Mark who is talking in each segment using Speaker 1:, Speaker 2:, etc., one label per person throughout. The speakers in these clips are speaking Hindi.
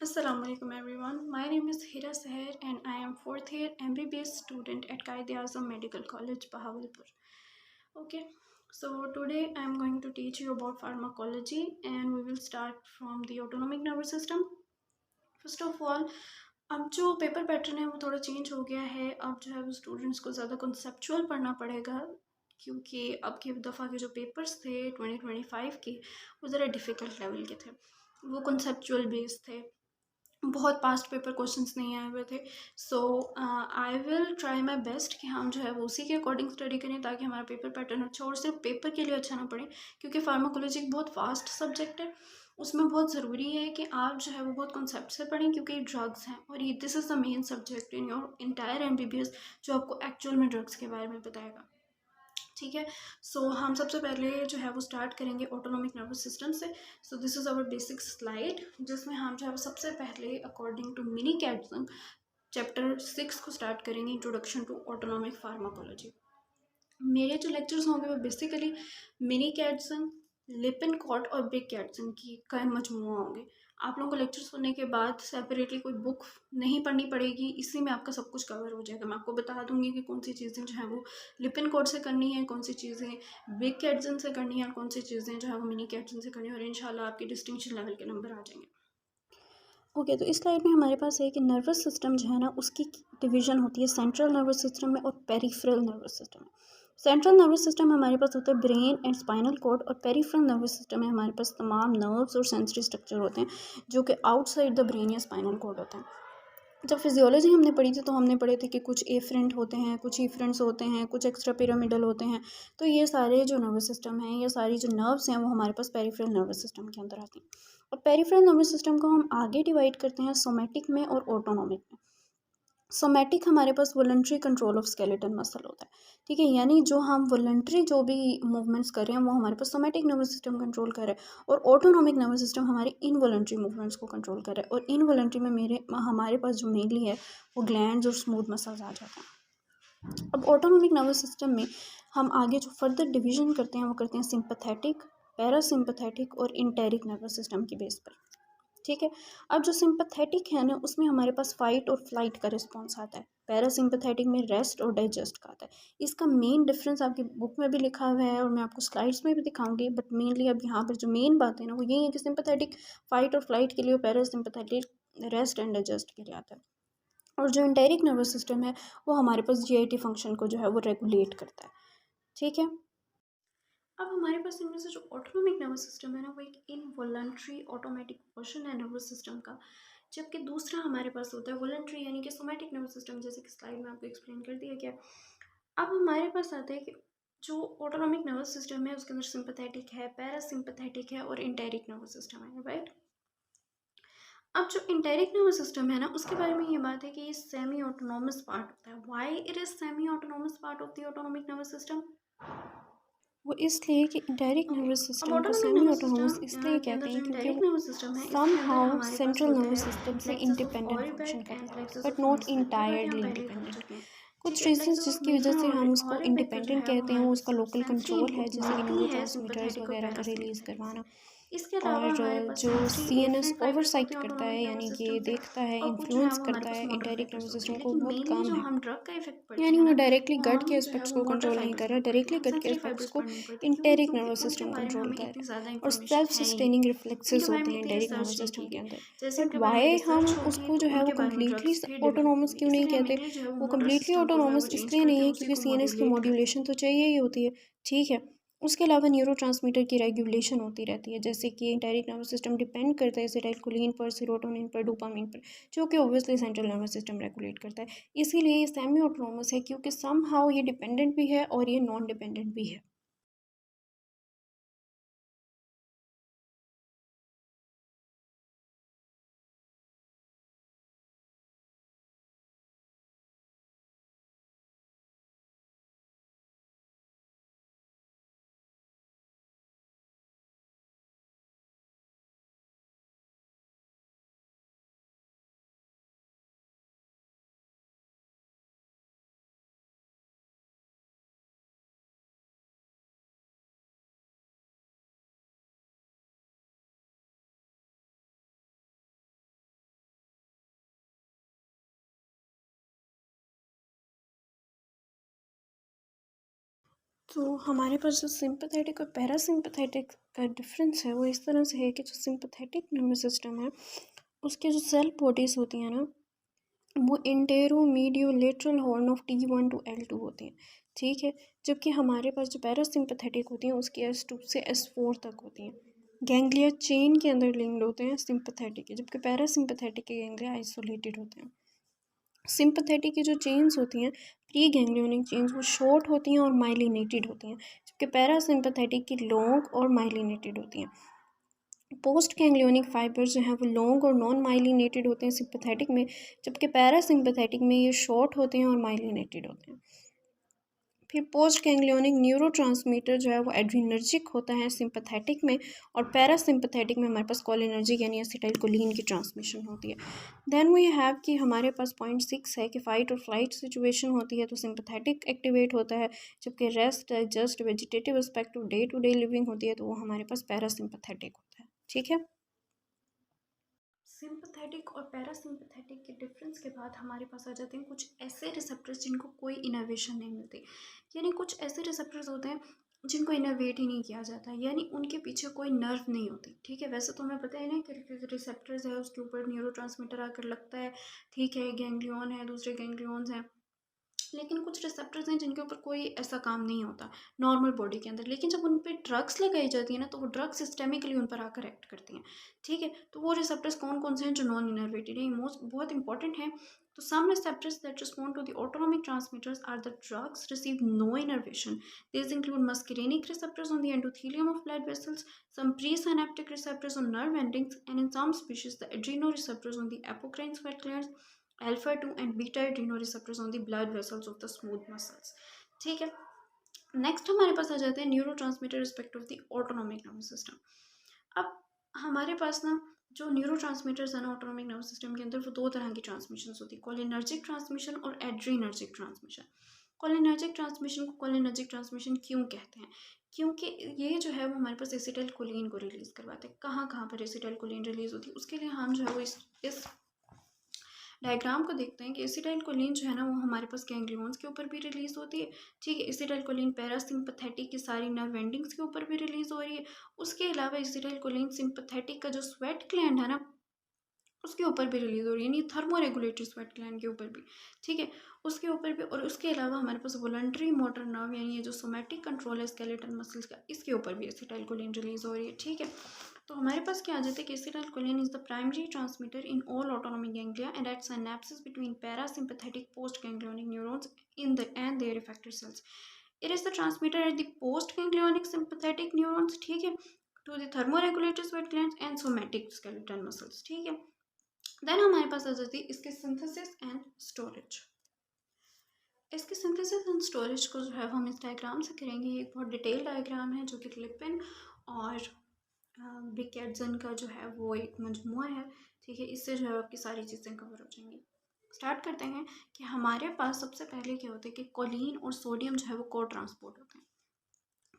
Speaker 1: Assalamu alaikum everyone. My name is Hira Seher and I am fourth year MBBS student at Quaid-e-Azam Medical College, Bahawalpur. Okay, so today I am going to teach you about pharmacology and we will start from the autonomic nervous system. First of all, अब जो पेपर पैटर्न है वो थोड़ा चेंज हो गया है। अब जो है वो स्टूडेंट्स को ज़्यादा कंसेप्चुअल पढ़ना पड़ेगा क्योंकि अब की दफ़ा के जो पेपर्स थे 2025 के वो ज़रा डिफ़िकल्ट लेवल के थे, वो कंसेप्चुअल बेस्ड थे, बहुत पास्ट पेपर क्वेश्चंस नहीं आए हुए थे। So I will try my best कि हम जो है वो उसी के अकॉर्डिंग स्टडी करें ताकि हमारा पेपर पैटर्न अच्छा हो और सिर्फ पेपर के लिए अच्छा ना पड़े, क्योंकि फार्माकोलॉजी एक बहुत फास्ट सब्जेक्ट है। उसमें बहुत ज़रूरी है कि आप जो है वो बहुत कॉन्सेप्ट से पढ़ें क्योंकि ये ड्रग्स हैं और ये this is the main subject in your entire MBBS जो आपको एक्चुअल में ड्रग्स के बारे में बताएगा। ठीक है, सो हम सबसे पहले जो है वो स्टार्ट करेंगे ऑटोनॉमिक नर्वस सिस्टम से। So this is our basic slide जिसमें हम जो है वो सबसे पहले according to mini Katzung chapter 6 को स्टार्ट करेंगे, इंट्रोडक्शन टू ऑटोनॉमिक फार्माकोलॉजी। मेरे जो लेक्चर्स होंगे वो बेसिकली मिनी कैटसन, लिपिनकॉट और बिग कैटसन की का मजमूआ होंगे। आप लोगों को लेक्चर सुनने के बाद सेपरेटली कोई बुक नहीं पढ़नी पड़ेगी, इसी में आपका सब कुछ कवर हो जाएगा। मैं आपको बता दूंगी कि कौन सी चीज़ें जो है वो लिपिनकॉट से करनी है, कौन सी चीज़ें बिग कैटसन से करनी है और कौन सी चीज़ें जो है वो मिनी कैटसन से करनी है, और इंशाल्लाह आपके डिस्टिंक्शन लेवल के नंबर आ जाएंगे। ओके, तो इस स्लाइड में हमारे पास है कि नर्वस सिस्टम जो है ना उसकी डिवीजन होती है सेंट्रल नर्वस सिस्टम में और पेरिफेरल नर्वस सिस्टम में। सेंट्रल नर्वस सिस्टम हमारे पास होता है ब्रेन एंड स्पाइनल कॉर्ड, और पेरिफेरल नर्वस सिस्टम में हमारे पास तमाम नर्व्स और सेंसरी स्ट्रक्चर होते हैं जो कि आउटसाइड द ब्रेन या स्पाइनल कॉर्ड होते हैं। जब फिजियोलॉजी हमने पढ़ी थी तो हमने पढ़े थे कि कुछ एफरेंट होते हैं, कुछ इफरेंट्स होते हैं, कुछ एक्स्ट्रा पिरामिडल होते हैं। तो ये सारे जो नर्वस सिस्टम हैं, ये सारी जो नर्व्स हैं वो हमारे पास पेरिफेरल नर्वस सिस्टम के अंदर आती हैं। और पेरिफेरल नर्वस सिस्टम को हम आगे डिवाइड करते हैं सोमैटिक में और ऑटोनॉमिक में। सोमैटिक हमारे पास voluntary control of skeleton muscle होता है, ठीक है, यानी जो हम वॉलंटरी जो भी मूवमेंट्स कर रहे हैं वो हमारे पास सोमैटिक नर्वस सिस्टम कंट्रोल कर रहा है, और ऑटोनॉमिक नर्वस सिस्टम हमारे इनवॉलंटरी मूवमेंट्स को कंट्रोल कर रहा है। और इनवॉलंटरी में हमारे पास जो मेनली है वो ग्लैंड्स और स्मूथ मसल्स आ जाते हैं। अब ऑटोनॉमिक नर्वस सिस्टम में हम आगे जो फर्दर डिवीजन करते हैं वो करते हैं सिंपैथेटिक, पैरासिम्पैथेटिक और इंटेरिक नर्वस सिस्टम की बेस पर, ठीक है। अब जो सिंपैथेटिक है ना उसमें हमारे पास फाइट और फ्लाइट का रिस्पॉन्स आता है, पैरासिम्पैथेटिक में रेस्ट और डाइजेस्ट का आता है। इसका मेन डिफरेंस आपकी बुक में भी लिखा हुआ है और मैं आपको स्लाइड्स में भी दिखाऊंगी, बट मेनली अब यहाँ पर जो मेन बात है ना वो यही है कि सिंपैथेटिक फाइट और फ्लाइट के लिए, पैरासिम्पैथेटिक रेस्ट एंड डाइजेस्ट के लिए आता है। और जो इंटेरिक नर्वस सिस्टम है वो हमारे पास GIT फंक्शन को जो है वो रेगुलेट करता है, ठीक है। अब हमारे पास इनमें से जो ऑटोनॉमिक नर्वस सिस्टम है ना वो एक इनवॉलंटरी ऑटोमेटिक पोर्शन है नर्वस सिस्टम का, जबकि दूसरा हमारे पास होता है वॉलंटरी यानी कि सोमैटिक नर्वस सिस्टम, जैसे कि स्लाइड में आपको एक्सप्लेन कर दिया गया। अब हमारे पास आता है कि जो ऑटोनॉमिक नर्वस सिस्टम है उसके अंदर सिंपैथेटिक है, पैरासिम्पैथेटिक है और इंटेरिक नर्वस सिस्टम है, राइट। अब जो इंटेरिक नर्वस सिस्टम है ना उसके बारे में ये बात है कि ये सेमी ऑटोनॉमस पार्ट होता है। Why it is semi autonomous part of the autonomic nervous system? वो इसलिए कि इंटेरिक
Speaker 2: ओके,
Speaker 1: नर्वस
Speaker 2: अब
Speaker 1: सिस्टम को
Speaker 2: autonomic
Speaker 1: semi
Speaker 2: nervous
Speaker 1: autonomous
Speaker 2: system
Speaker 1: इसलिए
Speaker 2: के अंदर
Speaker 1: कहते
Speaker 2: जो
Speaker 1: हैं क्योंकि
Speaker 2: इंटेरिक
Speaker 1: वो
Speaker 2: नर्वस सिस्टम है इसके अंदर
Speaker 1: समहाउ
Speaker 2: हमारे पास
Speaker 1: सेंट्रल
Speaker 2: होता
Speaker 1: नर्वस
Speaker 2: है
Speaker 1: सिस्टम से
Speaker 2: प्लेक्सस ऑफ
Speaker 1: इंडिपेंडेंट फंक्शन
Speaker 2: ऑरिबिक एंड
Speaker 1: करता है,
Speaker 2: प्लेक्सस
Speaker 1: बट
Speaker 2: ऑफ
Speaker 1: नॉट
Speaker 2: मिन्सलर, ये बातें हम
Speaker 1: इंटायरली
Speaker 2: पहले कवर
Speaker 1: इंडिपेंडेंट।
Speaker 2: चुके हैं। ठीक
Speaker 1: कुछ
Speaker 2: है,
Speaker 1: रीजंस
Speaker 2: प्लेक्सस ऑफ
Speaker 1: जिसकी वजह से हम उसको
Speaker 2: ऑरिबिक जो
Speaker 1: इंडिपेंडेंट
Speaker 2: है वो
Speaker 1: कहते हैं
Speaker 2: हमारे
Speaker 1: वो
Speaker 2: पास
Speaker 1: उसका लोकल
Speaker 2: सेंसरी
Speaker 1: कंट्रोल है,
Speaker 2: इनपुट
Speaker 1: जैसे कि
Speaker 2: लेती है
Speaker 1: न्यूरोट्रांसमीटर्स
Speaker 2: सिंपैथेटिक और
Speaker 1: वगैरह का रिलीज
Speaker 2: पैरासिम्पैथेटिक से।
Speaker 1: करवाना।
Speaker 2: इसके अलावा
Speaker 1: और
Speaker 2: हमारे पास
Speaker 1: जो
Speaker 2: sensory
Speaker 1: CNS
Speaker 2: afferent fibers
Speaker 1: oversight
Speaker 2: होते हैं
Speaker 1: करता
Speaker 2: ऑटोनॉमिक
Speaker 1: है,
Speaker 2: नर्वस
Speaker 1: यानी कि
Speaker 2: सिस्टम से,
Speaker 1: देखता है,
Speaker 2: और कुछ जो है
Speaker 1: इन्फ्लुएंस
Speaker 2: वो हमारे
Speaker 1: करता
Speaker 2: पास
Speaker 1: है,
Speaker 2: मोटर
Speaker 1: इंटेरिक
Speaker 2: फैक्टर्स
Speaker 1: नर्वस
Speaker 2: होते हैं।
Speaker 1: सिस्टम को
Speaker 2: लेकिन
Speaker 1: बहुत
Speaker 2: मेनली
Speaker 1: कम
Speaker 2: जो
Speaker 1: है,
Speaker 2: हम ड्रग का इफेक्ट पढ़ते
Speaker 1: यानी
Speaker 2: हैं
Speaker 1: वो
Speaker 2: ना
Speaker 1: डायरेक्टली
Speaker 2: वो
Speaker 1: गट के
Speaker 2: हम जो है
Speaker 1: एस्पेक्ट्स
Speaker 2: वो
Speaker 1: को
Speaker 2: मोटर
Speaker 1: कंट्रोल नहीं
Speaker 2: फाइबर्स
Speaker 1: कर
Speaker 2: में
Speaker 1: रहा,
Speaker 2: पढ़ते हैं,
Speaker 1: डायरेक्टली
Speaker 2: हम
Speaker 1: गट के
Speaker 2: सेंसरी
Speaker 1: एस्पेक्ट्स
Speaker 2: फाइबर्स
Speaker 1: को
Speaker 2: पढ़ नहीं पढ़ते। क्यों?
Speaker 1: इंटेरिक
Speaker 2: क्योंकि
Speaker 1: नर्वस
Speaker 2: उनके
Speaker 1: सिस्टम
Speaker 2: बारे में
Speaker 1: कंट्रोल
Speaker 2: हमें
Speaker 1: कर
Speaker 2: इतनी
Speaker 1: रहा
Speaker 2: ज़्यादा
Speaker 1: है, और
Speaker 2: इंफॉर्मेशन
Speaker 1: सेल्फ
Speaker 2: है ही नहीं,
Speaker 1: सस्टेनिंग
Speaker 2: उनके
Speaker 1: रिफ्लेक्सेस
Speaker 2: बारे
Speaker 1: होते
Speaker 2: में
Speaker 1: हैं
Speaker 2: इतनी
Speaker 1: इंटेरिक
Speaker 2: रिसर्च
Speaker 1: नर्वस
Speaker 2: नहीं
Speaker 1: सिस्टम
Speaker 2: की
Speaker 1: के
Speaker 2: गई।
Speaker 1: अंदर।
Speaker 2: जैसे
Speaker 1: बट
Speaker 2: उनके बारे में
Speaker 1: वाई हम
Speaker 2: रिसर्च होती है
Speaker 1: उसको
Speaker 2: तो
Speaker 1: जो है
Speaker 2: उनके
Speaker 1: वो
Speaker 2: बारे में
Speaker 1: कम्प्लीटली
Speaker 2: ड्रग्स भी डेवलप
Speaker 1: ऑटोनॉमस
Speaker 2: होंगे,
Speaker 1: क्यों नहीं
Speaker 2: इसीलिए
Speaker 1: कहते?
Speaker 2: मेनली जो है वो
Speaker 1: वो
Speaker 2: मोटर
Speaker 1: कम्प्लीटली
Speaker 2: सिस्टम को जो है वो
Speaker 1: ऑटोनॉमस
Speaker 2: चेंज
Speaker 1: इसलिए नहीं
Speaker 2: करते हैं,
Speaker 1: है
Speaker 2: उसी
Speaker 1: क्योंकि
Speaker 2: को
Speaker 1: CNS की
Speaker 2: मॉड्यूलेट करते हैं।
Speaker 1: मॉड्यूलेशन तो चाहिए ही होती है, ठीक है। उसके अलावा न्यूरोट्रांसमीटर की रेगुलेशन होती रहती है, जैसे कि इंटेरिक नर्वस सिस्टम डिपेंड करता है एसिटाइलकोलिन पर, सेरोटोनिन पर, डोपामिन पर, जो कि obviously central nervous system regulate करता है। इसीलिए ये सेमी ऑटोनॉमस है क्योंकि सम हाउ ये डिपेंडेंट भी है और ये नॉन डिपेंडेंट भी है।
Speaker 2: तो हमारे पास जो सिंपैथेटिक और पैरासिम्पैथेटिक का डिफरेंस है वो इस तरह से है कि जो सिंपैथेटिक नर्वस सिस्टम है उसके जो सेल बॉडीज़ होती हैं ना वो इंटेरोमीडियोलेटरल horn of T1 to L2 होती हैं, ठीक है। जबकि हमारे पास जो पैरासिम्पैथेटिक होती हैं उसकी S2 से S4 तक होती हैं। गैंग्लिया चेन के अंदर लिंक्ड होते हैं सिंपैथेटिक के, जबकि पैरासिम्पैथेटिक के गैंग्लिया आइसोलेटेड होते हैं। सिंपैथेटिक की जो चेन्स होती हैं प्री गैंग्लियोनिक चेन्स वो शॉर्ट होती हैं और माइलिनेटेड होती हैं, जबकि पैरासिम्पैथेटिक की लॉन्ग और माइलिनेटेड होती हैं। पोस्ट गैंग्लियोनिक फाइबर्स जो हैं वो लॉन्ग और नॉन माइलिनेटेड होते हैं सिंपैथेटिक में, जबकि पैरासिम्पैथेटिक में ये शॉर्ट होते हैं और माइलिनेटेड होते हैं। फिर पोस्ट गैंग्लियोनिक न्यूरोट्रांसमीटर जो है वो एड्रीनर्जिक होता है सिंपैथेटिक में, और पैरासिम्पैथेटिक में हमारे पास कोलिनर्जिक यानी एसिटाइलकोलिन की ट्रांसमिशन होती है। देन वी हैव कि हमारे पास पॉइंट 6 है कि फाइट और फ्लाइट सिचुएशन होती है तो सिंपैथेटिक एक्टिवेट होता है, जबकि rest digest vegetative aspect of day to day living होती है तो वो हमारे पास पैरासिम्पैथेटिक होता है, ठीक है।
Speaker 1: सिंपैथेटिक और पैरासिम्पैथेटिक के डिफरेंस के बाद हमारे पास आ जाते हैं कुछ ऐसे रिसेप्टर्स जिनको कोई इनर्वेशन नहीं मिलती, यानी कुछ ऐसे रिसेप्टर्स होते हैं जिनको इनर्वेट ही नहीं किया जाता, यानी उनके पीछे कोई नर्व नहीं होती, ठीक है। वैसे तो हमें पता है ना कि रिसेप्टर्स है उसके ऊपर न्यूरोट्रांसमीटर आकर लगता है, ठीक है, गैंग्लियन है, दूसरे गैंग्लियंस हैं, लेकिन कुछ रिसेप्टर्स हैं जिनके ऊपर कोई ऐसा काम नहीं होता नॉर्मल बॉडी के अंदर, लेकिन जब उन पर ड्रग्स लगाई जाती है ना तो वो ड्रग्स सिस्टेमिकली उन पर आकर एक्ट करती हैं, ठीक है। तो वो रिसेप्टर्स कौन कौन से हैं जो नॉन इनर्वेटेड है, मोस्ट बहुत इंपॉर्टेंट है। तो some receptors that respond to the autonomic transmitters are the drugs receive no innervation, these include muscarinic receptors on the endothelium of blood vessels, some presynaptic receptors on nerve endings, and in some species the adrenoreceptors on the apocrine sweat glands, alpha 2 and beta adrenoreceptors on the blood vessels of the smooth muscles, ठीक है। नेक्स्ट हमारे पास आ जाते हैं neurotransmitter respect of the autonomic nervous system. अब हमारे पास ना जो न्यूरोट्रांसमीटर्स है ना ऑटोनोमिक नर्वस सिस्टम के अंदर वो दो तरह की ट्रांसमिशन होती है, कोलिनर्जिक ट्रांसमिशन और एड्रीनर्जिक ट्रांसमिशन। कोलिनर्जिक ट्रांसमिशन को कोलिनर्जिक ट्रांसमिशन क्यों कहते हैं, क्योंकि ये जो है वो हमारे पास एसिटाइलकोलिन को रिलीज़ करवाते हैं। कहाँ कहाँ पर एसिटाइलकोलिन रिलीज़ होती है उसके लिए हम जो है वो इस डायग्राम को देखते हैं कि एसिटाइलकोलिन जो है ना वो हमारे पास गैंग्लियंस के ऊपर भी रिलीज़ होती है, ठीक है। एसिटाइलकोलिन पैरासिम्पैथेटिक की सारी नर्व एंडिंग्स के ऊपर भी रिलीज़ हो रही है। उसके अलावा एसिटाइलकोलिन सिंपैथेटिक का जो स्वेट ग्लैंड है ना उसके ऊपर भी रिलीज़ हो रही है, यानी थर्मो रेगुलेटरी स्वेट ग्लैंड के ऊपर भी, ठीक है, उसके ऊपर भी। और उसके अलावा हमारे पास वॉलंटरी मोटर नर्व यानी ये जो सोमैटिक कंट्रोल है स्केलेटल मसल्स का, इसके ऊपर भी एसिटाइलकोलिन रिलीज़ हो रही है, ठीक है। तो हमारे पास क्या आ जाता है कि acetylcholine is the primary transmitter in all autonomic ganglia and at synapses between parasympathetic post ganglionic neurons in the and their effector cells. It is the transmitter at the post ganglionic sympathetic neurons, ठीक है, to the thermoregulatory sweat glands and somatic skeletal muscles, ठीक है। देन हमारे पास आ जाती है इसके सिंथेसिस एंड स्टोरेज। इसके सिंथेसिस एंड स्टोरेज को जो है हम इस डायग्राम से करेंगे। ये एक बहुत डिटेल डायग्राम है जो कि लिपिन और बिकेट्सन का जो है वो एक मजमूआ है, ठीक है। इससे जो है आपकी सारी चीज़ें कवर हो जाएंगी। स्टार्ट करते हैं कि हमारे पास सबसे पहले क्या होता है कि कोलिन और सोडियम जो है वो को ट्रांसपोर्ट होते हैं।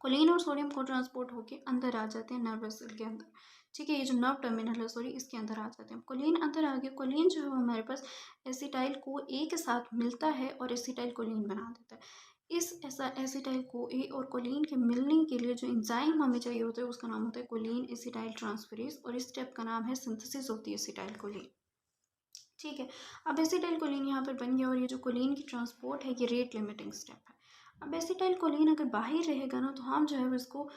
Speaker 1: कोलिन और सोडियम को ट्रांसपोर्ट होकर अंदर आ जाते हैं नर्वस सेल के अंदर, ठीक है। ये जो नर्व टर्मिनल है सॉरी इसके अंदर आ जाते हैं। कोलिन अंदर आ गया, कोलिन जो है हमारे पास एसिटाइल को ए के साथ मिलता है और एसिटाइल कोलिन बना देता है। इस एसिटाइल को ए और कोलिन के मिलने के लिए जो एंजाइम हमें चाहिए होता है उसका नाम होता है कोलिन एसिटाइल ट्रांसफेरेज, और इस स्टेप का नाम है synthesis of the acetyl choline, ठीक है। अब एसिटाइल कोलिन यहाँ पर बन गया और ये जो कोलिन की ट्रांसपोर्ट है ये रेट लिमिटिंग स्टेप है। अब एसिटाइल कोलिन अगर बाहर रहेगा ना तो हम जो है वो इसको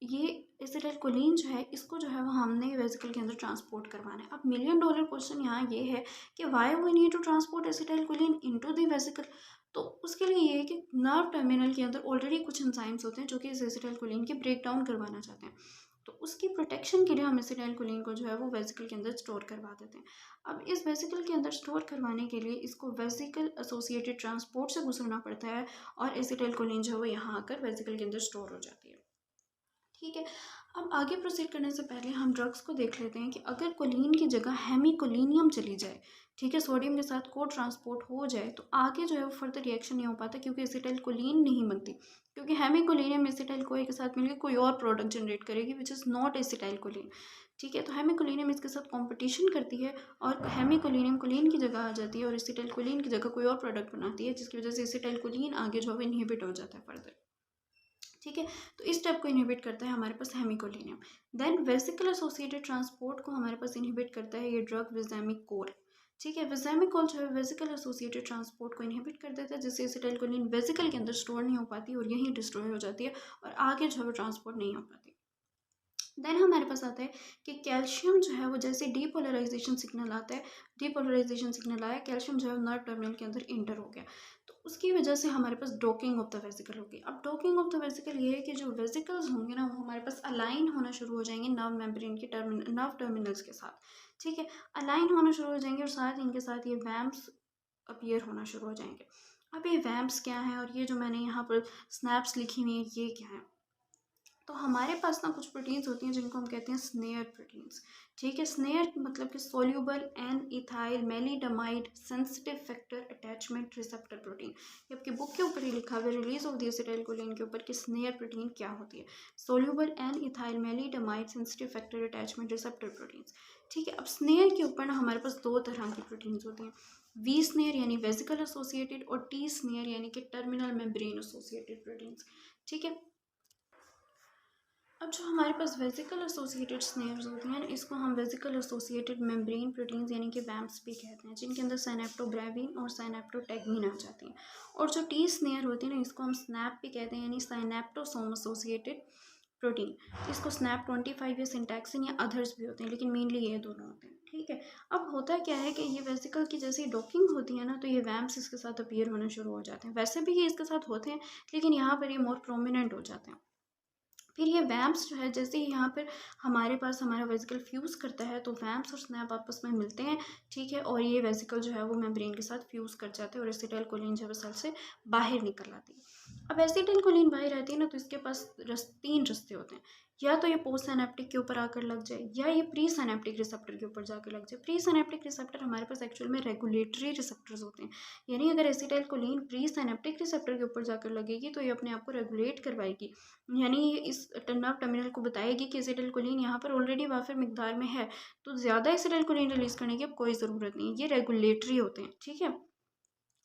Speaker 1: ये एसिटाइलकोलिन जो है इसको जो है वो हमने वेसिकल के अंदर ट्रांसपोर्ट करवाना है। अब $1,000,000 क्वेश्चन यहाँ ये है कि why we need to transport acetylcholine into the vesicle. तो उसके लिए ये है कि नर्व टर्मिनल के अंदर ऑलरेडी कुछ एंजाइम्स होते हैं जो कि इस एसिटाइलकोलिन की ब्रेक डाउन करवाना चाहते हैं, तो उसकी प्रोटेक्शन के लिए हम एसिटाइलकोलिन को जो है वो वेसिकल के अंदर स्टोर करवा देते हैं। अब इस वेसिकल के अंदर स्टोर करवाने के लिए इसको वेसिकल एसोसिएटेड ट्रांसपोर्ट से गुजरना पड़ता है और एसिटाइलकोलिन जो है वो यहाँ आकर वेसिकल के अंदर स्टोर हो जाती है, ठीक है। अब आगे प्रोसीड करने से पहले हम ड्रग्स को देख लेते हैं कि अगर कोलिन की जगह हेमिकोलिनियम चली जाए, ठीक है, सोडियम के साथ को ट्रांसपोर्ट हो जाए तो आगे जो है वो फर्दर रिएक्शन नहीं हो पाता क्योंकि एसिटाइलकोलिन नहीं बनती, क्योंकि हेमिकोलिनियम एसिटाइल कोई के साथ मिलकर कोई और प्रोडक्ट जनरेट करेगी विच इज़ नॉट एसिटाइलकोलिन, ठीक है। तो हेमिकोलिनियम इसके साथ कंपटीशन करती है और हेमिकोलिनियम कोलिन की जगह आ जाती है और एसिटाइलकोलिन की जगह कोई और प्रोडक्ट बनाती है जिसकी वजह से एसिटाइलकोलिन आगे जो है इनहिबिट हो जाता है फर्दर। ठीक है। तो इस स्टेप को इनहिबिट करता है हमारे पास हेमिकोलिनियम। देन वेसिकल एसोसिएटेड ट्रांसपोर्ट को हमारे पास इनहिबिट करता है ये ड्रग विज़ामिकोल। ठीक है, विज़ामिकोल जो है वेसिकल एसोसिएटेड ट्रांसपोर्ट को इनहिबिट कर देता है, जिससे एसिटाइलकोलिन वेसिकल के अंदर स्टोर नहीं हो पाती और यहीं डिस्ट्रॉय हो जाती है और आगे जो है वो ट्रांसपोर्ट नहीं हो पाती। देन हमारे पास आता है कि कैल्शियम जो है वो जैसे डीपोलराइजेशन सिग्नल आता है, डीपोलराइजेशन सिग्नल आया, कैल्शियम जो है नर्व टर्मिनल के अंदर इंटर हो गया, तो उसकी वजह से हमारे पास डॉकिंग ऑफ द वेसिकल होगी। अब डॉकिंग ऑफ द वेसिकल ये है कि जो वेसिकल्स होंगे ना वो हमारे पास अलाइन होना शुरू हो जाएंगे नर्व मेम्ब्रेन के नर्व टर्मिनल्स के साथ। ठीक है, अलाइन होना शुरू हो जाएंगे और साथ इनके साथ ये वैम्प्स अपीयर होना शुरू हो जाएंगे। अब ये वैम्प्स क्या हैं और ये जो मैंने यहाँ पर स्नैप्स लिखी हुई है ये क्या है? तो हमारे पास ना कुछ प्रोटीन्स होती हैं जिनको हम कहते हैं स्नेयर प्रोटीन्स। ठीक है, स्नेयर मतलब कि soluble N ethyl maleimide sensitive factor attachment receptor protein. ये आपकी बुक के ऊपर ही लिखा हुआ है रिलीज ऑफ द एसिटाइलकोलिन के ऊपर कि स्नेयर प्रोटीन क्या होती है। Soluble N ethyl maleimide sensitive factor attachment receptor proteins. ठीक है, अब स्नेयर के ऊपर ना हमारे पास दो तरह की प्रोटीन्स होती हैं, वी स्नेयर यानी वेसिकल एसोसिएटेड और टी स्नेयर यानी कि टर्मिनल मेम्ब्रेन एसोसिएटेड प्रोटीन्स। ठीक है, अब जो हमारे पास वेसिकल एसोसिएटेड स्नेयर्स होती हैं इसको हम वेसिकल एसोसिएटेड मेम्ब्रेन प्रोटीन्स यानी कि वैम्प्स भी कहते हैं, जिनके अंदर साइनेप्टोब्रेविन और साइनेप्टोटैगमिन आ जाती हैं। और जो टी स्नेयर होती है ना इसको हम स्नैप भी कहते हैं यानी साइनेप्टोसोम एसोसिएटेड प्रोटीन। इसको स्नैप 25 या सिंटैक्सिन या अदर्स भी होते हैं, लेकिन मेनली ये दोनों होते हैं। ठीक है, अब होता क्या है कि ये वेसिकल की जैसे डॉकिंग होती है ना तो ये वैम्प्स इसके साथ अपीयर होना शुरू हो जाते हैं। वैसे भी ये इसके साथ होते हैं लेकिन यहाँ पर ये मोर प्रोमिनेंट हो जाते हैं। फिर ये वैम्प्स जो है जैसे ही यहाँ पर हमारे पास हमारा वेसिकल फ्यूज़ करता है तो वैम्प्स और स्नैप आपस में मिलते हैं। ठीक है, और ये वेसिकल जो है वो मेम्ब्रेन के साथ फ्यूज़ कर जाते हैं और एसिटाइलकोलिन जो है वो सेल से बाहर निकल आती है। अब एसिटाइलकोलिन बाहर आती है ना तो इसके पास तीन रास्ते होते हैं, या तो ये पोस्ट सिनेप्टिक के ऊपर आकर लग जाए या ये प्री सिनेप्टिक रिसेप्टर के ऊपर जाकर लग जाए। प्री सिनेप्टिक रिसेप्टर हमारे पास एक्चुअल में रेगुलेटरी रिसेप्टर्स होते हैं, यानी अगर एसिटाइलकोलिन प्री सिनेप्टिक रिसेप्टर के ऊपर जाकर लगेगी तो ये अपने आप को रेगुलेट करवाएगी, यानी ये इस नर्व टर्मिनल को बताएगी कि एसिटाइलकोलिन यहाँ पर ऑलरेडी वाफिर मिकदार में है, तो ज़्यादा एसिटाइलकोलिन रिलीज करने की अब कोई ज़रूरत नहीं है। ये रेगुलेटरी होते हैं। ठीक है,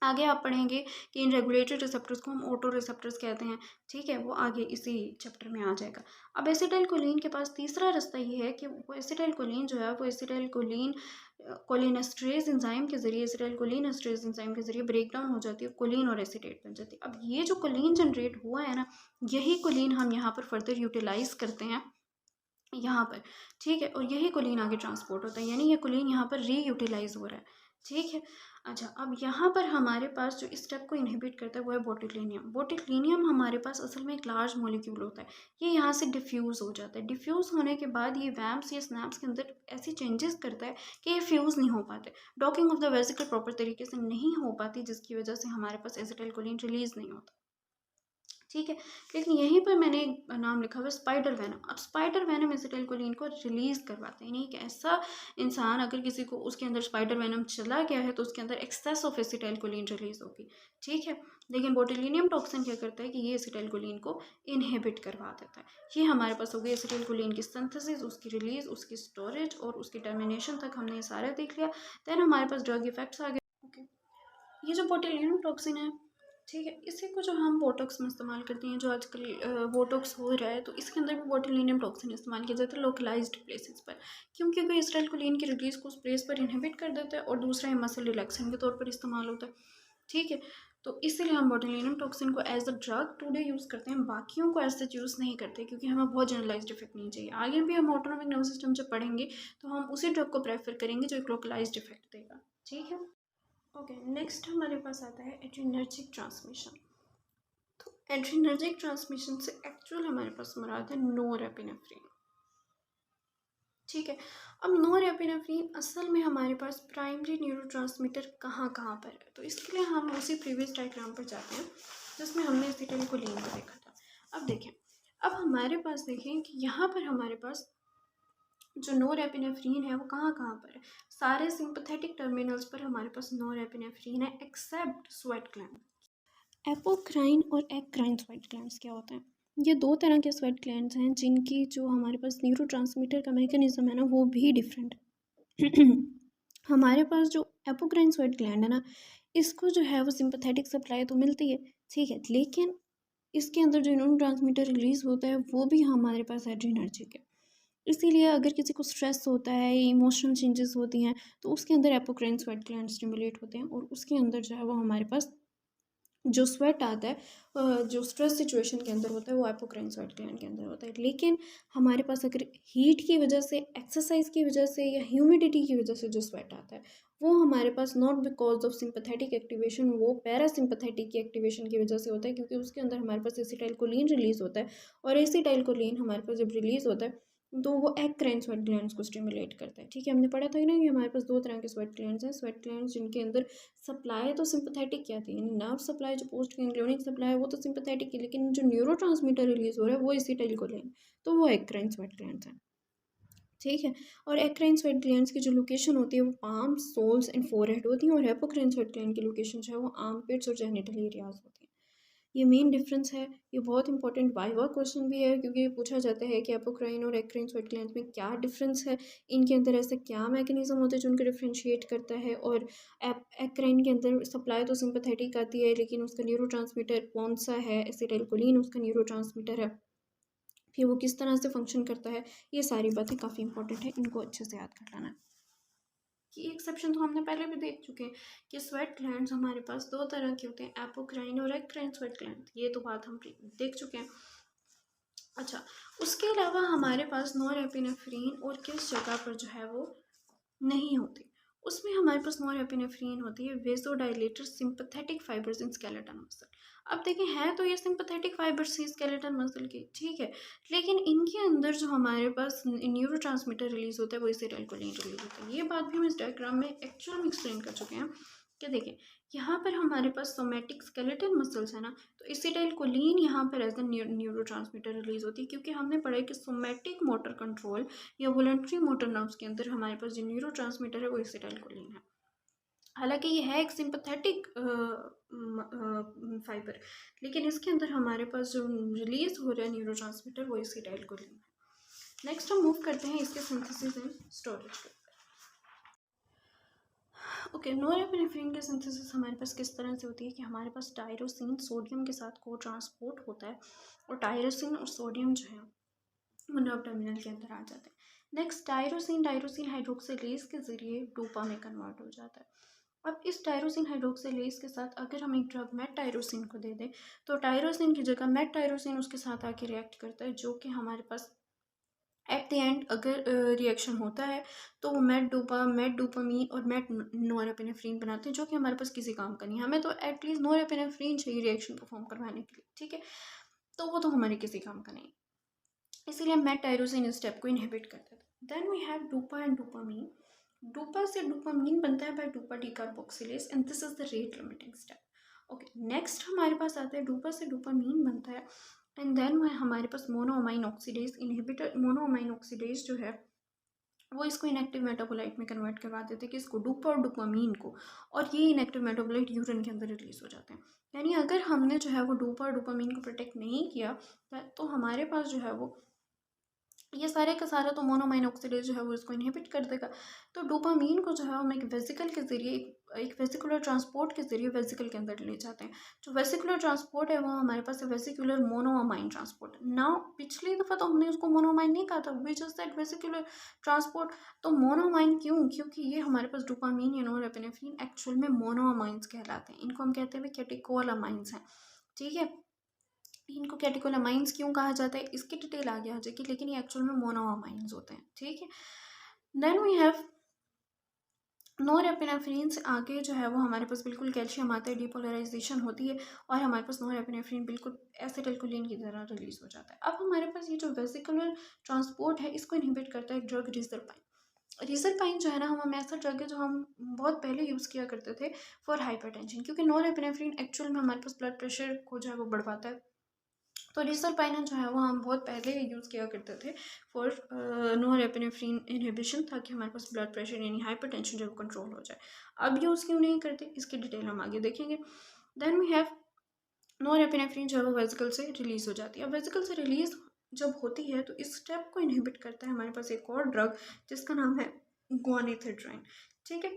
Speaker 1: आगे आप पढ़ेंगे कि इन रेगुलेटरी रिसेप्टर्स को हम ऑटो रिसेप्टर्स कहते हैं। ठीक है, वो आगे इसी चैप्टर में आ जाएगा। अब एसिटाइलकोलिन के पास तीसरा रास्ता ये है कि वो एसिटाइलकोलिन जो है वो एसिटाइलकोलिन कोलिनेस्ट्रेज एंजाइम के जरिए एसिटाइलकोलिन एस्ट्रेज एंजाइम के जरिए ब्रेक डाउन हो जाती है, कोलिन और एसीटेट बन जाती है। अब ये जो कोलिन जनरेट हुआ है ना यही कोलिन हम यहाँ पर फर्दर यूटिलाइज करते हैं यहाँ पर। ठीक है, और यही कोलिन आगे ट्रांसपोर्ट होता है, यानी ये कोलिन यहाँ पर रीयूटिलाइज हो रहा है। ठीक है, अच्छा अब यहाँ पर हमारे पास जो इस स्टेप को इनहिबिट करता है वो है बोटिक्लिनियम। बोटिक्लिनियम हमारे पास असल में एक लार्ज मॉलिक्यूल होता है, ये यहाँ से डिफ्यूज़ हो जाता है। डिफ्यूज़ होने के बाद ये वैम्प्स या स्नैप्स के अंदर ऐसी चेंजेस करता है कि ये फ्यूज़ नहीं हो पाते, docking of the vesicle proper तरीके से नहीं हो पाती, जिसकी वजह से हमारे पास एसिटाइलकोलिन रिलीज़ नहीं होता। ठीक है, लेकिन यहीं पर मैंने एक नाम लिखा हुआ है स्पाइडर वेनम। अब स्पाइडर वेनम एसिटाइलकोलिन को रिलीज़ करवाते हैं, यानी एक ऐसा इंसान अगर किसी को उसके अंदर स्पाइडर वेनम चला गया है तो उसके अंदर एक्सेस ऑफ एसिटाइलकोलिन रिलीज़ होगी। ठीक है, लेकिन बोtulinum टॉक्सिन क्या करता है कि ये एसिटाइलकोलिन को इनहिबिट करवा देता है। ये हमारे पास हो गई एसिटाइलकोलिन की सिंथेसिस, उसकी रिलीज़, उसकी स्टोरेज और उसकी टर्मिनेशन तक हमने ये सारा देख लिया। देन हमारे पास ड्रग इफेक्ट्स आ गए। ओके, ये जो बोtulinum टॉक्सिन है, ठीक है, इसी को जो हम बोटॉक्स में इस्तेमाल करते हैं, जो आजकल बोटॉक्स हो रहा है तो इसके अंदर भी बोटुलिनियम टॉक्सिन इस्तेमाल किया जाता है लोकलाइज्ड प्लेसेस पर, क्योंकि कोई एसिटाइलकोलिन की रिलीज को उस प्लेस पर इनहिबिट कर देता है और दूसरा है मसल रिलैक्सेंट के तौर पर इस्तेमाल होता है। ठीक है, तो इसीलिए हम बोटुलिनियम टॉक्सिन को as a drug today use करते हैं, बाकियों को ऐसे यूज़ नहीं करते क्योंकि हमें बहुत जनरलाइज्ड इफेक्ट नहीं चाहिए। आगे भी हम ऑटोनॉमिक नर्वस सिस्टम जब पढ़ेंगे तो हम उसी ड्रग को प्रेफर करेंगे जो एक लोकलाइज्ड इफेक्ट देगा। ठीक है, ओके, नेक्स्ट हमारे पास आता है एड्रिनर्जिक ट्रांसमिशन। तो एड्रिनर्जिक ट्रांसमिशन से एक्चुअल हमारे पास मुराद है नोरेपिनेफ्रिन। ठीक है, अब नोरेपिनेफ्रिन असल में हमारे पास प्राइमरी न्यूरोट्रांसमीटर कहाँ कहाँ पर है, तो इसके लिए हम उसी प्रीवियस डायग्राम पर जाते हैं जिसमें हमने एसिटाइलकोलिन को देखा था। अब देखें, अब हमारे पास देखें कि यहाँ पर हमारे पास जो नोरेपिनेफ्रिन है वो कहाँ कहाँ पर है। सारे सिंपैथेटिक टर्मिनल्स पर हमारे पास नोरेपिनेफ्रिन है एक्सेप्ट स्वेट ग्लैंड। एपोक्राइन और एक्राइन स्वेट ग्लैंड्स क्या होते हैं? ये दो तरह के स्वेट ग्लैंड्स हैं जिनकी जो हमारे पास न्यूरोट्रांसमीटर का मैकेनिज्म है ना वो भी डिफरेंट है। हमारे पास जो एपोक्राइन स्वेट ग्लैंड है ना इसको जो है वो सिंपैथेटिक सप्लाई तो मिलती है, ठीक है, लेकिन
Speaker 2: इसके अंदर जो न्यूरोट्रांसमीटर रिलीज़ होता है वो भी हमारे पास एड्रीनर्जिक है। इसीलिए अगर किसी को स्ट्रेस होता है, इमोशनल चेंजेस होती हैं, तो उसके अंदर एपोक्राइन स्वेट ग्लैंड स्टिमुलेट होते हैं और उसके अंदर जो है वो हमारे पास जो स्वेट आता है जो स्ट्रेस सिचुएशन के अंदर होता है वो एपोक्राइन स्वेट ग्लैंड के अंदर होता है। लेकिन हमारे पास अगर हीट की वजह से, एक्सरसाइज की वजह से या ह्यूमिडिटी की वजह से जो स्वेट आता है वो हमारे पास not because of sympathetic activation, वो पैरासिम्पैथेटिक की एक्टिवेशन की वजह से होता है, क्योंकि उसके अंदर हमारे पास एसिटाइलकोलिन रिलीज होता है और एसिटाइलकोलिन हमारे पास जब रिलीज होता है तो वो एक्राइन स्वेट ग्लैंड्स को स्टिमुलेट करता है। ठीक है, हमने पढ़ा था ना कि हमारे पास दो तरह के स्वेट ग्लैंड्स हैं। स्वेट ग्लैंड्स जिनके अंदर सप्लाई तो सिंपैथेटिक की आती है, यानी नर्व सप्लाई जो पोस्ट गैंग्लियोनिक सप्लाई है वो तो सिंपैथेटिक है, लेकिन जो न्यूरोट्रांसमीटर रिलीज हो रहा है वो एसिटाइलकोलिन, तो वो एक्राइन स्वेट ग्लैंड्स हैं। ठीक है, और एक्राइन स्वेट ग्लैंड्स की जो लोकेशन होती है वो पाम, सोल्स एंड फोरहेड होती है और एपोक्राइन स्वेट ग्लैंड की लोकेशन जो है वो आर्मपिट्स और जेनिटल एरियाज होती है। ये मेन डिफरेंस है। ये बहुत इंपॉर्टेंट वाइवा क्वेश्चन भी है, क्योंकि ये पूछा जाता है कि एपोक्राइन और एक्राइन स्वेट ग्लैंड्स में क्या डिफरेंस है, इनके अंदर ऐसा क्या मैकेनिज्म होता है जो उनको डिफ्रेंशिएट करता है। और एक्राइन के अंदर सप्लाई तो सिंपैथेटिक आती है, लेकिन उसका न्यूरोट्रांसमीटर कौन सा है, एसिटाइलकोलिन उसका न्यूरोट्रांसमीटर है, फिर वो किस तरह से फंक्शन करता है, ये सारी बातें काफ़ी इंपॉर्टेंट है, इनको अच्छे से याद कर लेना है। कि एक्सेप्शन तो हमने पहले भी देख चुके हैं कि स्वेट ग्लैंड्स हमारे पास दो तरह के होते हैं, एपोक्राइन और एक्राइन स्वेट ग्लैंड, ये तो बात हम देख चुके हैं। अच्छा, उसके अलावा हमारे पास नॉरएपिनेफ्रीन और किस जगह पर जो है वो नहीं होती, उसमें हमारे पास नॉरएपिनेफ्रीन होती है वेसोडाइलेटर सिंपैथेटिक फाइबर्स इन स्केलेटन मसल। अब देखें, है तो ये सिंपैथेटिक फाइबर्स ही स्केलेटन मसल की, ठीक है, लेकिन इनके अंदर जो हमारे पास न्यूरोट्रांसमीटर रिलीज होता है वो एसिटाइलकोलिन रिलीज होता है। ये बात भी हम इस डायग्राम में एक्चुअल में एक्सप्लेन कर चुके हैं कि देखें, यहाँ पर हमारे पास सोमैटिक स्केलेटन मसल्स है ना, तो एसिटाइलकोलिन यहाँ पर एज अ न्यूरोट्रांसमीटर रिलीज होती है, क्योंकि हमने पढ़ा है कि सोमैटिक मोटर कंट्रोल या वोलेंट्री मोटर नर्व्स के अंदर हमारे पास जो न्यूरोट्रांसमीटर है वो एसिटाइलकोलिन है। हालांकि ये है एक सिंपैथेटिक फाइबर, लेकिन इसके अंदर हमारे पास जो रिलीज हो रहा है न्यूरोट्रांसमीटर वो एसिटाइलकोलिन है। नेक्स्ट हम मूव करते हैं इसके सिंथेसिस एंड स्टोरेज पे। ओके, नॉरएपिनेफ्रिन के सिंथेसिस हमारे पास किस तरह से होती है कि हमारे पास टायरोसिन सोडियम के साथ को ट्रांसपोर्ट होता है और टायरोसिन और सोडियम जो है वो नर्व टर्मिनल के अंदर आ जाते हैं। नेक्स्ट टायरोसिन हाइड्रोक्सिलेज के ज़रिए डोपा में कन्वर्ट हो जाता है। अब इस टायरोसिन हाइड्रोक्सिलेज के साथ अगर हम एक ड्रग मेट टायरोसिन को दे दें तो टायरोसिन की जगह मेट टायरोसिन उसके साथ आके रिएक्ट करता है, जो कि हमारे पास एट द एंड अगर रिएक्शन होता है तो वो मेट डोपामीन और मेट नॉरएपिनेफ्रीन बनाते हैं, जो कि हमारे पास किसी काम का नहीं है। हमें तो एटलीस्ट नॉरएपिनेफ्रीन चाहिए रिएक्शन परफॉर्म करवाने के लिए, ठीक है, तो वो तो हमारे किसी काम का नहीं, इसीलिए मेट टायरोसिन इस स्टेप को इनहिबिट करता है। Then we have dopa and dopamine. Dopa से डोपामीन बनता है by dopa decarboxylase and this is the rate limiting step. Okay, next हमारे पास आता है डोपा से डोपामीन बनता है एंड देन हमारे पास monoamine oxidase inhibitor, monoamine oxidase जो है वो इसको इनएक्टिव मेटाबोलाइट में कन्वर्ट करवा देते हैं, कि इसको डोपा और डोपामीन को, और ये इनएक्टिव मेटाबोलाइट यूरिन के अंदर रिलीज हो जाते हैं। यानी अगर हमने जो है वो डोपा और डोपामीन को प्रोटेक्ट नहीं किया तो हमारे पास जो है वो ये सारे का सारा तो मोनोमाइन ऑक्सीडेज जो है वो इसको इनहिबिट कर देगा। तो डोपामीन को जो है हम एक वेसिकल के ज़रिए, एक वेसिकुलर ट्रांसपोर्ट के ज़रिए वेसिकल के अंदर ले जाते हैं। जो वेसिकुलर ट्रांसपोर्ट है वो हमारे पास है वेसिकुलर मोनोअमाइन ट्रांसपोर्ट। नाउ पिछली दफ़ा तो हमने उसको मोनोअमाइन नहीं कहा था, we just said vesicular transport. तो मोनोअमाइन क्यों? क्योंकि ये हमारे पास डोपामीन या नॉरएपिनेफ्रिन एक्चुअल में मोनोअमाइंस कहलाते हैं, इनको हम कहते हैं कैटेकोलामाइंस हैं, ठीक है। इनको कैटेकोलामाइंस क्यों कहा जाता है इसकी डिटेल आगे आ जाएगी, लेकिन ये एक्चुअल में मोनोअमाइंस होते हैं, ठीक है। देन वी हैव नॉरएपिनेफ्रिन से आगे जो है वो हमारे पास बिल्कुल कैल्शियम आता है, डिपोलराइजेशन होती है और हमारे पास नॉरएपिनेफ्रिन बिल्कुल एसिटिलकोलिन की तरह रिलीज हो जाता है। अब हमारे पास ये जो वेसिकुलर ट्रांसपोर्ट है इसको इनहिबिट करता है ड्रग रिजरपाइन। रिजरपाइन जो है ना, हम ऐसा ड्रग है जो हम बहुत पहले यूज़ किया करते थे फॉर हाइपरटेंशन, क्योंकि नॉरएपिनेफ्रिन एक्चुअल में हमारे पास ब्लड प्रेशर को जो है वो बढ़वाता है। तो रिसरपाइन जो है वो हम बहुत पहले यूज़ किया करते थे फॉर नॉरएपिनेफ्रिन इनहिबिशन, ताकि हमारे पास ब्लड प्रेशर यानी हाइपरटेंशन जो है वो कंट्रोल हो जाए। अब यूज़ क्यों नहीं करते इसकी डिटेल हम आगे देखेंगे। देन वी हैव नॉरएपिनेफ्रिन जो है वो वेसिकल से रिलीज़ हो जाती है। अब वेसिकल से रिलीज़ जब होती है तो इस स्टेप को इनहिबिट करता है हमारे पास एक और ड्रग जिसका नाम है ग्वानिथिड्राइन, ठीक है।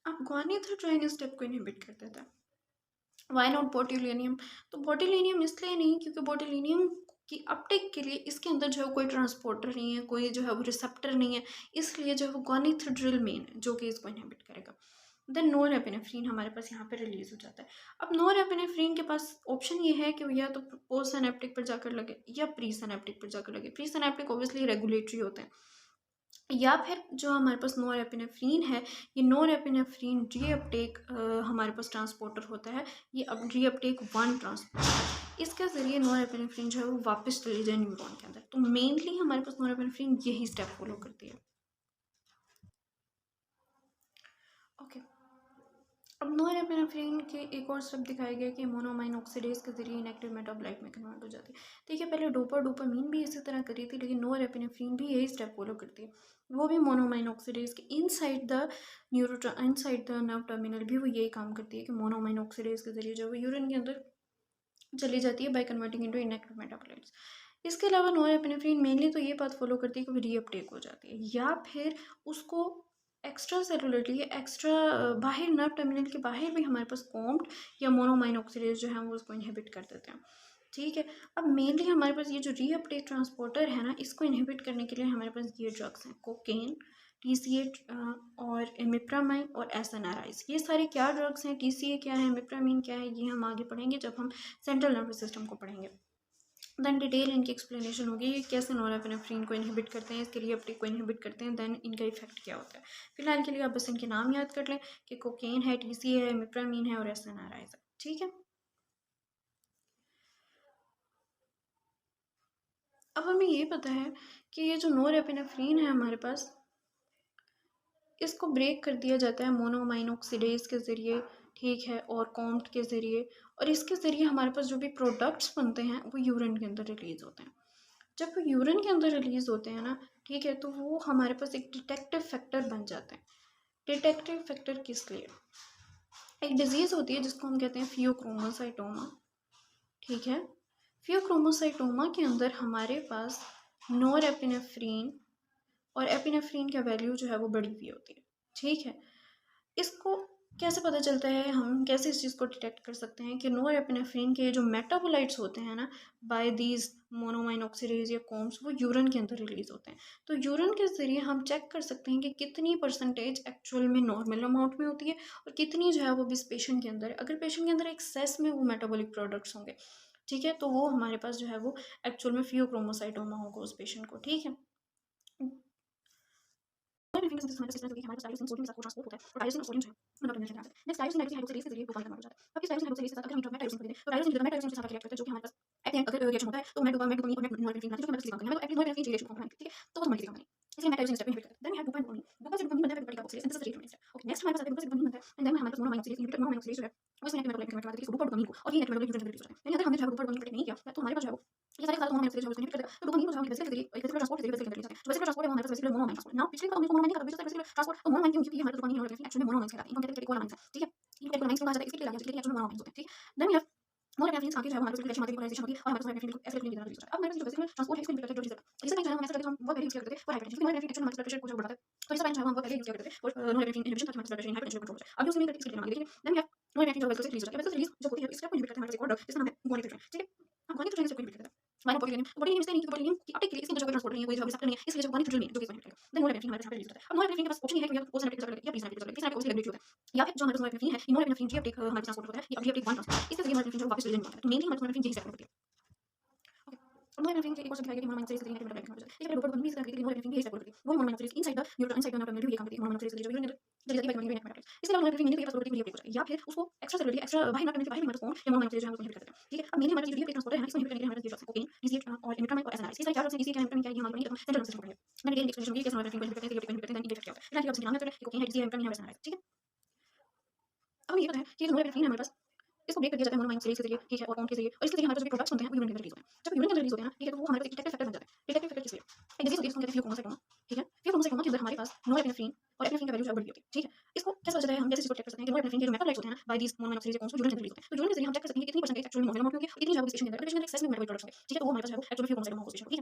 Speaker 2: अब ग्वानिथिड्राइन इस स्टेप को इनहिबिट कर देता है।
Speaker 1: Why not botulinum? तो बोट्यूलिनियम इसलिए नहीं क्योंकि बोट्यूलिनियम की अपटेक के लिए इसके अंदर जो है कोई ट्रांसपोर्टर नहीं है, कोई जो है वो रिसेप्टर नहीं है, इसलिए जो है वो गोनाइथेड्रल मेन है जो कि इसको इनहिबिट करेगा। देन नोरेपिनेफ्रीन हमारे पास यहाँ पे रिलीज हो जाता है। अब नोरेपिनेफ्रीन के पास ऑप्शन ये है कि या तो पोस्ट सिनेप्टिक पर जाकर लगे या प्री सिनेप्टिक पर जाकर लगे। प्री सिनेप्टिक ऑब्वियसली रेगुलेटरी होते हैं, या फिर जो हमारे पास नोरेपिनेफ्रीन है, ये नोरेपिनेफ्रीन रीअपटेक हमारे पास ट्रांसपोर्टर होता है, ये अब रीअपटेक 1 ट्रांसपोर्टर, इसके ज़रिए नोरेपिनेफ्रीन जो है वो वापस चली जाए न्यूरॉन के अंदर। तो मेनली हमारे पास नोरेपिनेफ्रीन यही स्टेप फॉलो करती है। ओके, अब नोरेपिनेफ्रीन के एक और स्टेप दिखाया गया कि मोनोमाइन ऑक्सीडेज के जरिए इनएक्टिव मेटाबोलाइट में कन्वर्ट हो जाती है। देखिए पहले डोपामीन भी इसी तरह करी थी, लेकिन नोरेपिनेफ्रीन भी यही स्टेप फॉलो करती है। वो भी मोनोमाइन ऑक्सीडेज के इनसाइड द नर्व टर्मिनल भी वो यही काम करती है कि मोनोमाइन ऑक्सीडेज के जरिए जो वो यूरिन के अंदर चली जाती है by converting into inactive metabolites. इसके अलावा नोरेपिनेफ्रीन मेनली तो ये बात फॉलो करती है कि वो रीअपटेक हो जाती है, या फिर उसको एक्स्ट्रा सेलुलरली एक्स्ट्रा बाहर नर्व टर्मिनल के बाहर भी हमारे पास कॉम्प्ट या मोनोमाइन ऑक्सीडेज जो है वो उसको इनहिबिट कर देते हैं। ठीक है, अब मेनली हमारे पास ये जो रीअपटेक ट्रांसपोर्टर है ना, इसको इनहिबिट करने के लिए हमारे पास ये ड्रग्स हैं, कोकेन, TCA और इमिप्रामाइन और SNRIs। ये सारे क्या ड्रग्स हैं, TCA क्या है, इमिप्रामाइन क्या है, ये हम आगे पढ़ेंगे जब हम सेंट्रल नर्वस सिस्टम को पढ़ेंगे। देन डिटेल इनकी एक्सप्लेनेशन होगी, ये कैसे नोरेपिनेफ्रीन को इनहिबिट करते हैं, इसके रीअपटेक को इनहिबिट करते हैं, देन इनका इफेक्ट क्या होता है। फिलहाल के लिए आप बस इनके नाम याद कर लें कि कोकेन है, TCA है, इमिप्रामाइन है और SNRIs है। ठीक है, अब हमें ये पता है कि ये जो नोरेपिनेफ्रीन है हमारे पास, इसको ब्रेक कर दिया जाता है मोनोमाइन ऑक्सीडेज के ज़रिए, ठीक है, और कॉम्प्ट के ज़रिए, और इसके ज़रिए हमारे पास जो भी प्रोडक्ट्स बनते हैं वो यूरिन के अंदर रिलीज़ होते हैं। जब वो यूरिन के अंदर रिलीज़ होते हैं ना, ठीक है, तो वो हमारे पास एक डिटेक्टिव फैक्टर बन जाते हैं। डिटेक्टिव फैक्टर किस लिए? एक डिजीज़ होती है जिसको हम कहते हैं फियोक्रोमोसाइटोमा, ठीक है। फियोक्रोमोसाइटोमा के अंदर हमारे पास नोरेपिनेफ्रीन और एपिनेफ्रीन का वैल्यू जो है वो बढ़ी हुई होती है, ठीक है। इसको कैसे पता चलता है, हम कैसे इस चीज़ को डिटेक्ट कर सकते हैं कि नोरेपिनेफ्रीन के जो मेटाबोलाइट्स होते हैं ना, बाय दीज मोनोमाइन ऑक्सीडेज या कॉम्स, वो यूरिन के अंदर रिलीज होते हैं। तो यूरिन के ज़रिए हम चेक कर सकते हैं कि कितनी परसेंटेज एक्चुअल में नॉर्मल अमाउंट में होती है और कितनी जो है वो भी पेशेंट के अंदर, अगर पेशेंट के अंदर एक्सेस में वो मेटाबॉलिक प्रोडक्ट्स होंगे, ठीक है, तो वो हमारे पास जो है वो एक्चुअल में फियोक्रोमोसाइटोमा होगा उस पेशेंट को, ठीक है। हमारे पास टायरोसिन सोडियम के साथ ट्रांसपोर्ट होता है और टायरोसिन और सोडियम जो है मतलब मिलकर आता है। नेक्स्ट टायरोसिन हाइड्रोक्सी हाइड्रोक्साइलेज के जरिए प्रोफाइल कन्वर्ट हो जाता है। अब इस टायरोसिन हाइड्रोक्साइलेज के साथ अगर हम ड्रग टायरोसिन को दें तो टायरोसिन जो टायरोसिन के साथ रिएक्ट करता है, जो कि हमारे पास एट द एंड अगर रिएक्शन होता है तो मेटडोपामाइन और नॉरपेनेफ्रिन जो कि हमारे पास काम करते हैं, तो एक्टिव नॉरपेनेफ्रिन रिएक्शन को ठीक है, तो वो हमारी काम है। इसलिए मैं टायरोसिन स्टेप इनहिबिट करता है। Then we have dopamine. Dopamine से डोपामाइन बनता है, फिर oxidase and this is the rate step. Okay, next हमारे पास डोपामाइन बनता है एंड देन हमारे पास monoamine oxidase inhibitor, monoamine oxidase जो है वो इसमें एक्टिव मेटाबोलाइट कन्वर्ट करता है डोपामाइन को, और ये एक्टिव मेटाबोलाइट यूजर रिलीज होता है। यानी अगर हमने जो है डोपामाइन प्रोटेक्ट नहीं किया तो हमारे पास जो है वो ये सारे मोनोमाइन ऑक्सीडेज जो है उसको इनहिबिट कर देगा। तो डोपामाइन को जो हम वेसिकल के जरिए एक वेसिकल ट्रांसपोर्ट के जरिए वेसिकल जाते हैं, जो वेसिकल ट्रांसपोर्ट है वो हमारे पास वेसिकल मोनोमाइन ट्रांसपोर्ट। नाउ पिछले बार हमने मोनोमाइन नहीं कहा, वेसिकल ट्रांसपोर्ट तो मोनोमाइन क्यों, क्योंकि हमारे डोपामाइन और एक्चुअली मोनोमाइन कहलाते हैं, इनको कहते हैं कैटेकोलामाइन, ठीक है। इनको कैटेकोलामाइन कहा जाता है, इसके लिए एक्चुअली मोनोमाइन होते हैं, ठीक। देन वी हैव नोरेपिनेफ्रिन आके जो है हमारे पास रिलेशन पोलराइजेशन होती है और हमारे पास नोरेपिनेफ्रिन को एसिटिलिन की तरह रिलीज होता है। अब हमारे पास जो वेसिकल ट्रांसपोर्ट है इसको इनहिबिट करता है, जो रिसेप्टर जिससे जो है हम ऐसा करते हैं, हम वो पहले यूज करते थे फॉर हाइपरटेंशन, क्योंकि नोरेपिनेफ्रिन एक्चुअली हमारे ब्लड प्रेशर को जो बढ़ाता है, तो इस टाइम जो है हम वो पहले यूज करते थे और नोरेपिनेफ्रिन इनहिबिशन ताकि हमारे ब्लड प्रेशर हाइपरटेंशन कंट्रोल हो जाए। अब यूज नहीं करते, इसके लिए देखिए। देन वी हैव नोरेपिनेफ्रिन जो वेसिकल से रिलीज होता है, वेसिकल से रिलीज जो होती है इसका को इनहिबिट करता है हमारे पास एक और ड्रग जिसका नाम है गोनाइथेट्रिन, ठीक है। अब गोनाइथेट्रिन इसको इनहिबिट करता है। माइनर बोtulinum, बोtulinum इसलिए नहीं, क्योंकि बोtulinum की अपटेक के लिए इसके अंदर जो ट्रांसपोर्टर नहीं है, कोई जो रिसेप्टर नहीं है, इसलिए जो गोनाइथेट्रिन नहीं है जो कि इसको इनहिबिट करेगा। देन नोरेपिनेफ्रिन हमारे पास यहाँ पे रिलीज होता है। अब नोरेपिनेफ्रिन के पास ऑप्शन ये है कि या पोस्ट सिनेप्टिक या प्री सिनेप्टिक या प्री सिनेप्टिक रेगुलेटरी होता है, या फिर जो हमारे पास नोरेपिनेफ्रिन है, ये नोरेपिनेफ्रिन रीअपटेक हमारे पास ट्रांसपोर्ट होता है, ये रीअपटेक 1 ट्रांसपोर्ट, इसके जरिए नोरेपिनेफ्रिन जो वापस चले जाता है। तो मेनली हमारे नोरेपिनेफ्रिन यही स्टेप होती है। अब नोरेपिनेफ्रिन के एक और सब दिखाया गया कि मोनोमाइन ऑक्सीडेज के जरिए एक्टिव मेटाबोलाइट कन्वर्ट हो जाता है। ये डोपामाइन भी इस तरह की नोरेपिनेफ्रिन भी यही स्टेप होती है, वो monoamine oxidase inside the neural terminal भी ये काम करती है, मोनोमाइन ऑक्सीडेज जो यूरिन में जल्दी जल्दी बाय कन्वर्टिंग मेटाबोलाइट। इसके अलावा नोरेपिनेफ्रिन के पास प्रोटीन रीअपटेक हो जाए, या फिर उसको एक्स्ट्रा सेलुलरली एक्स्ट्रा बाहर नर्व टर्मिनल के बाहर भी हमारे पास कौन या मोनोमाइन ऑक्सीडेज जो है उसको इनहिबिट करते हैं, ठीक है। अब मेनली हमारे पास जो रीअपटेक ट्रांसपोर्टर है ना, इसको इनहिबिट करने के लिए हमारे पास ये ड्रग्स हैं, कोकेन, TCA और इमिप्रामाइन और SNRIs। ये सारे चार ड्रग्स हैं, TCA क्या है, इमिप्रामाइन क्या है, ये हम आगे पढ़ेंगे, सेंट्रल नर्वस सिस्टम पढ़ेंगे। मैंने डिटेल एक्सप्लेनेशन दी कि कैसे नोरेपिनेफ्रिन को इनहिबिट करते हैं, रीअपटेक को इनहिबिट करते हैं, देन इनका इफेक्ट क्या होता है। फिलहाल आप नाम याद रखें, कोकेन है, TCA, इमिप्रामाइन है और SNRIs, ठीक है। अब हमें ये पता है कि जो नोरेपिनेफ्रिन है हमारे पास, इसको ब्रेक कर दिया जाता है मोनोमाइन ऑक्सीडेज के जरिए, ठीक है, और कॉम्प्ट के जरिए, और इसके जरिए हमारे पास जो भी प्रोडक्ट्स बनते हैं वो यूरिन के अंदर रिलीज होते हैं। जब यूरिन के अंदर रिलीज होते हैं ना, ठीक है, तो वो हमारे पास एक डिटेक्टिव फैक्टर बन जाता है। डिटेक्टिव फैक्टर किस लिए? एक डिजीज होती है जिसको कहते हैं फियोक्रोमोसाइटोमा, ठीक है। फियोक्रोमोसाइटोमा के अंदर हमारे पास नोरेपिनेफ्रिन और एपिनेफ्रिन का वैल्यू जो है बढ़ी होती है, ठीक है। इसको कैसे पता चलता है, हम कैसे इसको डिटेक्ट कर सकते हैं कि नोरेपिनेफ्रिन के जो मेटाबोलाइट्स होते हैं ना, बाय दीस मोनोमाइन ऑक्सीडेज कॉम्प्स यूरिन के अंदर रिलीज होते हैं। तो यूरिन के जरिए हम चेक कर सकते हैं कि कितनी परसेंटेज एक्चुअली नॉर्मल अमाउंट में होगी और कितनी जो है वो पेशेंट के अंदर, पेशेंट के अंदर एक्सेस में मेटाबॉलिक प्रोडक्ट्स होंगे, ठीक है, तो वो हमारे पास जो है वो एक्चुअली फियोक्रोमोसाइटोमा होगा उस पेशेंट को, ठीक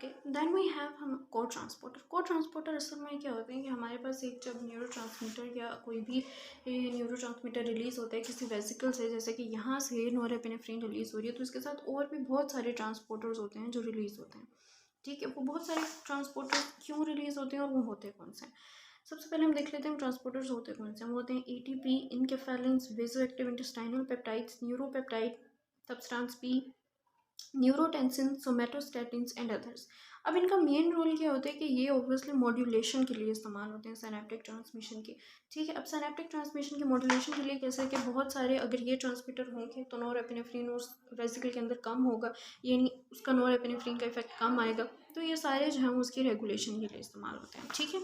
Speaker 1: है। ओके, देन वी हैव हम को ट्रांसपोर्टर। को ट्रांसपोर्टर असल में क्या होते हैं कि हमारे पास एक जब न्यूरोट्रांसमीटर या कोई भी न्यूरोट्रांसमीटर रिलीज़ होता है किसी वेसिकल से, जैसे कि यहाँ से नॉरेपिनेफ्रिन रिलीज़ हो रही है, तो इसके साथ और भी बहुत सारे ट्रांसपोर्टर्स होते हैं जो रिलीज़ होते हैं। ठीक है, वो बहुत सारे ट्रांसपोर्टर्स क्यों रिलीज़ होते हैं और वो होते कौन से हैं? सबसे पहले हम देख लेते हैं ट्रांसपोर्टर्स होते कौन से हैं। वो होते हैं ATP, enkephalins, vasoactive intestinal peptides, neuropeptide, substance P, neurotensin, somatostatins and others. अब इनका मेन रोल क्या होता है कि ये ऑब्वियसली मॉड्यूलेशन के लिए इस्तेमाल होते हैं, सिनेप्टिक ट्रांसमिशन के। ठीक है, अब सिनेप्टिक ट्रांसमिशन के मॉड्यूलेशन के लिए कैसे कि बहुत सारे अगर ये ट्रांसमीटर होंगे तो नॉरएपिनेफ्रिन उस वेसिकल के अंदर कम होगा, यानी उसका नॉरएपिनेफ्रिन का इफेक्ट कम आएगा, तो ये सारे जो हैं उसकी रेगुलेशन के लिए इस्तेमाल होते हैं। ठीक है,